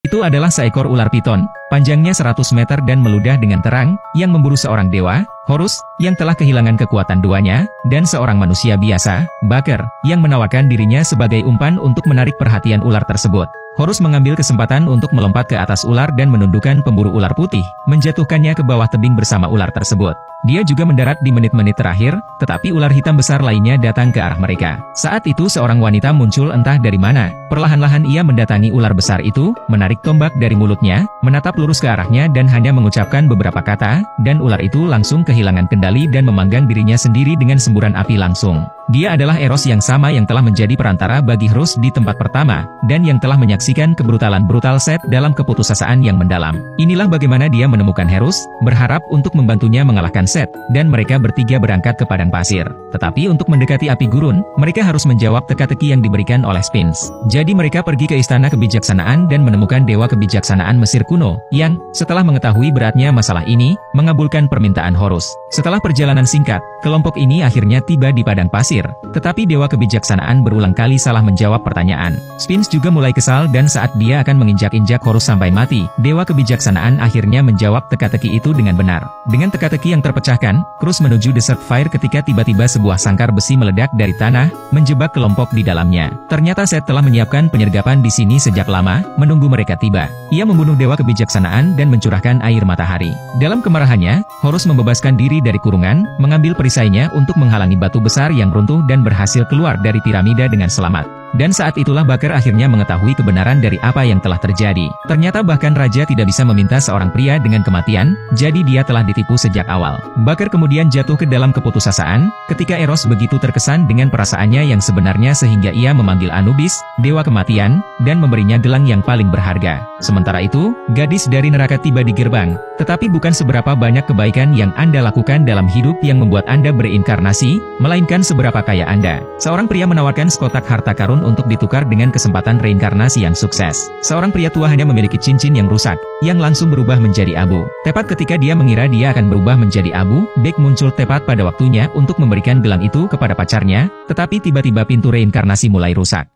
Itu adalah seekor ular piton, panjangnya 100 meter dan meludah dengan terang, yang memburu seorang dewa, Horus, yang telah kehilangan kekuatan duanya, dan seorang manusia biasa, Baker, yang menawarkan dirinya sebagai umpan untuk menarik perhatian ular tersebut. Horus mengambil kesempatan untuk melompat ke atas ular dan menundukkan pemburu ular putih, menjatuhkannya ke bawah tebing bersama ular tersebut. Dia juga mendarat di menit-menit terakhir, tetapi ular hitam besar lainnya datang ke arah mereka. Saat itu seorang wanita muncul entah dari mana. Perlahan-lahan ia mendatangi ular besar itu, menarik tombak dari mulutnya, menatap lurus ke arahnya dan hanya mengucapkan beberapa kata, dan ular itu langsung kehilangan kendali dan memanggang dirinya sendiri dengan semburan api langsung. Dia adalah Eros yang sama yang telah menjadi perantara bagi Horus di tempat pertama, dan yang telah menyaksikan kebrutalan brutal Set dalam keputusasaan yang mendalam. Inilah bagaimana dia menemukan Horus, berharap untuk membantunya mengalahkan Set, dan mereka bertiga berangkat ke padang pasir. Tetapi untuk mendekati api gurun, mereka harus menjawab teka-teki yang diberikan oleh Sphinx. Jadi mereka pergi ke istana kebijaksanaan dan menemukan dewa kebijaksanaan Mesir kuno, yang, setelah mengetahui beratnya masalah ini, mengabulkan permintaan Horus. Setelah perjalanan singkat, kelompok ini akhirnya tiba di padang pasir. Tetapi dewa kebijaksanaan berulang kali salah menjawab pertanyaan. Sphinx juga mulai kesal dan saat dia akan menginjak-injak Horus sampai mati, dewa kebijaksanaan akhirnya menjawab teka-teki itu dengan benar. Dengan teka-teki yang terpecahkan, Crux menuju Desert Fire ketika tiba-tiba sebuah sangkar besi meledak dari tanah, menjebak kelompok di dalamnya. Ternyata Set telah menyiapkan penyergapan di sini sejak lama, menunggu mereka tiba. Ia membunuh dewa kebijaksanaan dan mencurahkan air matahari. Dalam kemarahannya, Horus membebaskan diri dari kurungan, mengambil perisainya untuk menghalangi batu besar yang runtuh dan berhasil keluar dari piramida dengan selamat. Dan saat itulah Baker akhirnya mengetahui kebenaran dari apa yang telah terjadi. Ternyata bahkan raja tidak bisa meminta seorang pria dengan kematian, jadi dia telah ditipu sejak awal. Baker kemudian jatuh ke dalam keputusasaan, ketika Eros begitu terkesan dengan perasaannya yang sebenarnya sehingga ia memanggil Anubis, dewa kematian, dan memberinya gelang yang paling berharga. Sementara itu, gadis dari neraka tiba di gerbang, tetapi bukan seberapa banyak kebaikan yang Anda lakukan dalam hidup yang membuat Anda berinkarnasi, melainkan seberapa kaya Anda. Seorang pria menawarkan sekotak harta karun untuk ditukar dengan kesempatan reinkarnasi yang sukses. Seorang pria tua hanya memiliki cincin yang rusak, yang langsung berubah menjadi abu. Tepat ketika dia mengira dia akan berubah menjadi abu, Beck muncul tepat pada waktunya untuk memberikan gelang itu kepada pacarnya, tetapi tiba-tiba pintu reinkarnasi mulai rusak.